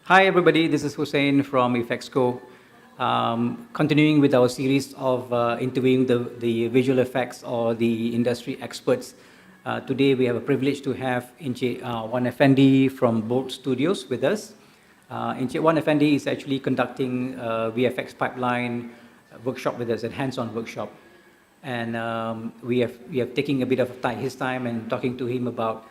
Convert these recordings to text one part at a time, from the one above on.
Hi everybody, this is Hussein from EFXCO. Continuing with our series of interviewing the visual effects or the industry experts. Today we have a privilege to have En Wan Affendy from Bolt Studios with us. En Wan Affendy is actually conducting a VFX pipeline workshop with us, a hands-on workshop. And we have taken a bit of his time and talking to him about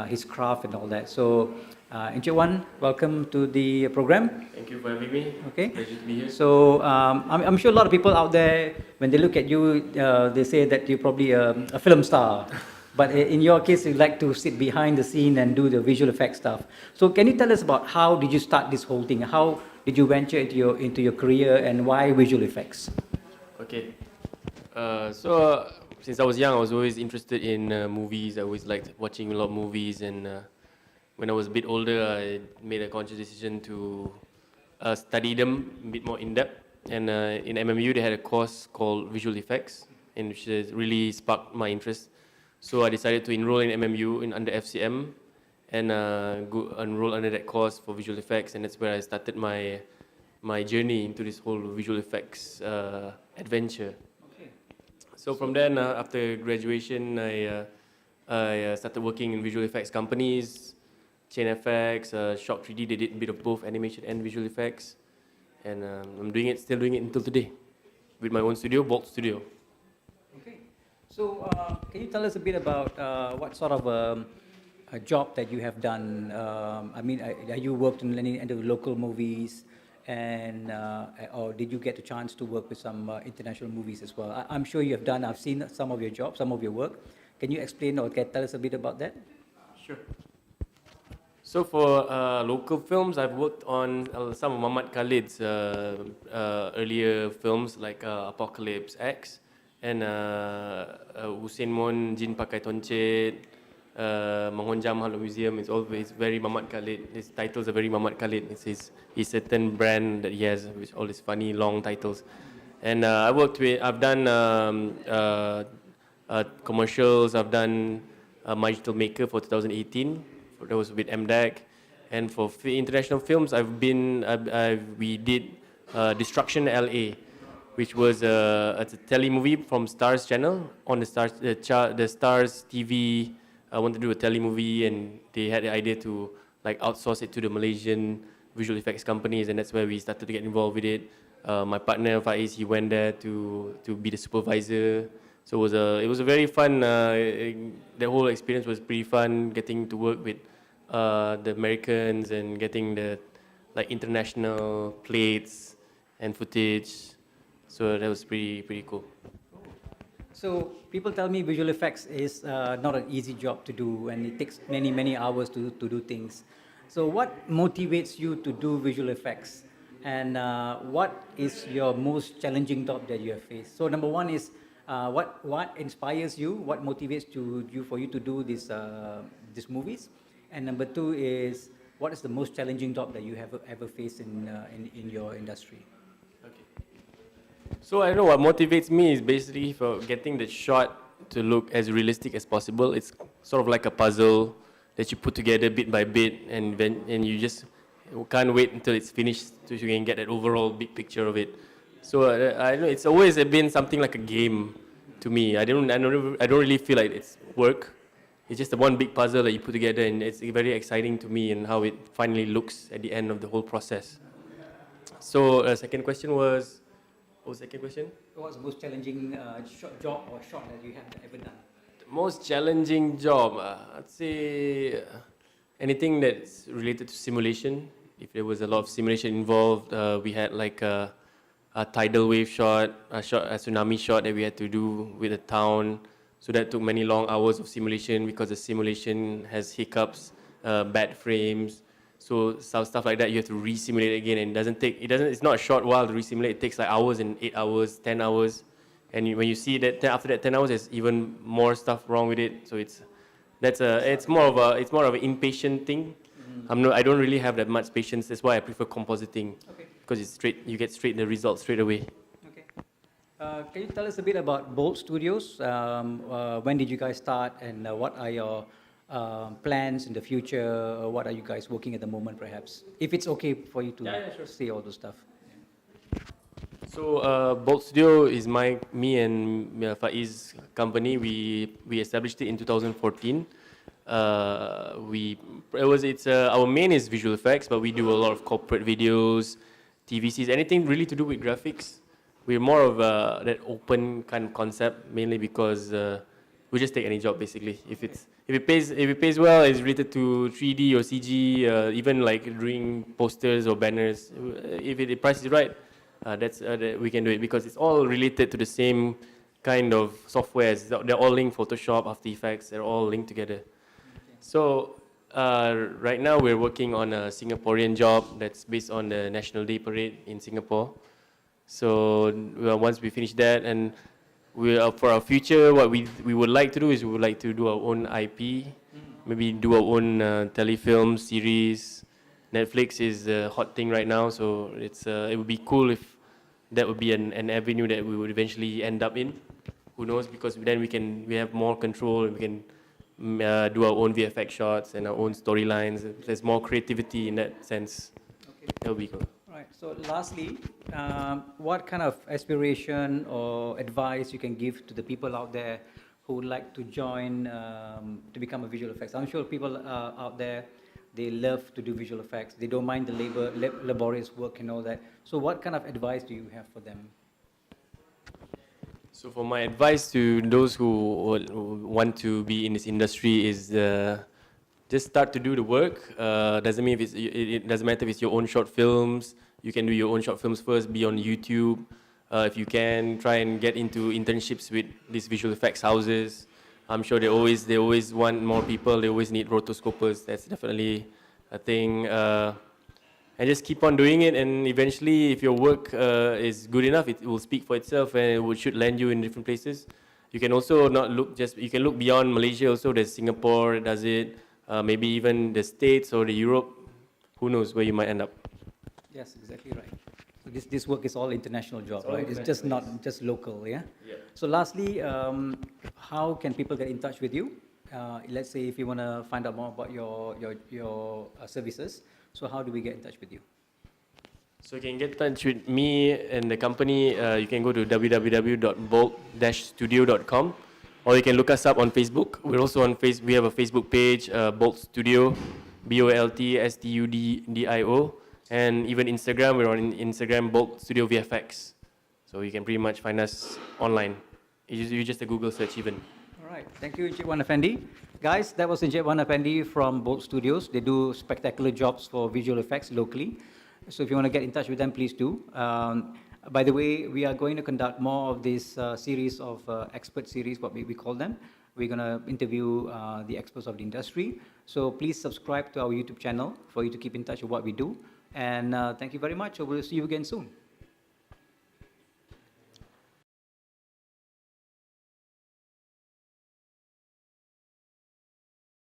his craft and all that. So, En Wan, welcome to the program. Thank you for having me. Okay. Pleasure to be here. So, I'm sure a lot of people out there, when they look at you, they say that you're probably a film star. But in your case, you like to sit behind the scene and do the visual effects stuff. So, can you tell us about how did you start this whole thing? How did you venture into your career, and why visual effects? Okay. So since I was young, I was always interested in movies. I always liked watching a lot of movies, and when I was a bit older, I made a conscious decision to study them a bit more in depth. And in MMU, they had a course called Visual Effects, and which has really sparked my interest. So I decided to enroll in MMU under FCM and go enroll under that course for visual effects, and that's where I started my journey into this whole visual effects adventure. So from then, after graduation, I started working in visual effects companies, Chain FX, Shock 3D. They did a bit of both animation and visual effects, and I'm still doing it until today, with my own studio, Bolt Studio. Okay. So can you tell us a bit about what sort of a job that you have done? I mean, you worked in any of the local movies? And or did you get a chance to work with some international movies as well? I'm sure you have done. I've seen some of your jobs, some of your work. Can you explain or tell us a bit about that? Sure. So for local films, I've worked on some of Muhammad Khalid's earlier films like Apocalypse X and Hussein Mon Jin Pakai Toncet, Menghonjam Makhluk Museum. It's always very Muhammad Khalid. His titles are very Muhammad Khalid. It's his certain brand that he has, with all his funny long titles. And I've done commercials. I've done My Digital Maker for 2018. That was with MDAC. And for international films, we did Destruction LA, which was a telemovie from Stars channel on the Stars TV. I wanted to do a telemovie, and they had the idea to like outsource it to the Malaysian visual effects companies, and that's where we started to get involved with it. My partner Faiz, he went there to be the supervisor. So it was a very fun. The whole experience was pretty fun, getting to work with the Americans and getting the like international plates and footage. So that was pretty cool. So people tell me visual effects is not an easy job to do, and it takes many hours to do things. So what motivates you to do visual effects, and what is your most challenging job that you have faced? So number one is what inspires you, what motivates you for you to do these movies, and number two is what is the most challenging job that you have ever faced in your industry? So I know what motivates me is basically for getting the shot to look as realistic as possible. It's sort of like a puzzle that you put together bit by bit, and you just can't wait until it's finished so you can get that overall big picture of it. So I know it's always been something like a game to me. I don't really feel like it's work. It's just the one big puzzle that you put together, and it's very exciting to me and how it finally looks at the end of the whole process. So second question was. What was the second question? What's the most challenging job or shot that you have ever done? The most challenging job, I'd say anything that's related to simulation. If there was a lot of simulation involved, we had like a tidal wave shot, a tsunami shot that we had to do with a town. So that took many long hours of simulation because the simulation has hiccups, bad frames. So some stuff like that you have to re-simulate again, and it's not a short while to re-simulate. It takes like hours and 8 hours, 10 hours, and when you see that after that 10 hours, there's even more stuff wrong with it. So it's more of an impatient thing. I don't really have that much patience. That's why I prefer compositing, because it's straight. You get the results straight away. Okay. Can you tell us a bit about Bolt Studios? When did you guys start, and what are your plans in the future? What are you guys working at the moment, perhaps? If it's okay for you to say all those stuff. So Bolt Studio is me and Faiz's company. We established it in 2014. Our main is visual effects, but we do a lot of corporate videos, TVCs, anything really to do with graphics. We're more of that open kind of concept, mainly because we just take any job basically. If it pays well, it's related to 3D or CG, even like doing posters or banners. If the price is right, we can do it because it's all related to the same kind of softwares. They're all linked: Photoshop, After Effects. They're all linked together. So right now we're working on a Singaporean job that's based on the National Day Parade in Singapore. So once we finish that, and for our future, what we would like to do is we would like to do our own IP, maybe do our own telefilm series. Netflix is a hot thing right now, so it would be cool if that would be an avenue that we would eventually end up in. Who knows? Because then we have more control. We can do our own VFX shots and our own storylines. There's more creativity in that sense. Okay. That would be cool. Right. So lastly, what kind of aspiration or advice you can give to the people out there who would like to join to become a visual effects? I'm sure people out there, they love to do visual effects. They don't mind the laborious work and all that. So what kind of advice do you have for them? So for my advice to those who want to be in this industry is just start to do the work. Doesn't mean it doesn't matter if it's your own short films. You can do your own short films first, be on YouTube. If you can, try and get into internships with these visual effects houses. I'm sure they always want more people. They always need rotoscopers. That's definitely a thing. And just keep on doing it, and eventually, if your work is good enough, it will speak for itself, and it should land you in different places. You can also you can look beyond Malaysia also. There's Singapore that does it, maybe even the States or the Europe. Who knows where you might end up. Yes, exactly right. So this work is all international job, right? It's just not just local, yeah? Yeah. So lastly, how can people get in touch with you? Let's say if you want to find out more about your services, so how do we get in touch with you? So you can get in touch with me and the company. You can go to www.bolt-studio.com, or you can look us up on Facebook. We're also on We have a Facebook page, Bolt Studio, BOLTSTUDIO, and even Instagram. We're on Instagram, Bolt Studio VFX. So you can pretty much find us online. You just a Google search even. All right. Thank you, En Wan Affendy. Guys, that was En Wan Affendy from Bolt Studios. They do spectacular jobs for visual effects locally. So if you want to get in touch with them, please do. By the way, we are going to conduct more of this series of expert series, what we call them. We're going to interview the experts of the industry. So please subscribe to our YouTube channel for you to keep in touch with what we do. And thank you very much. We'll see you again soon.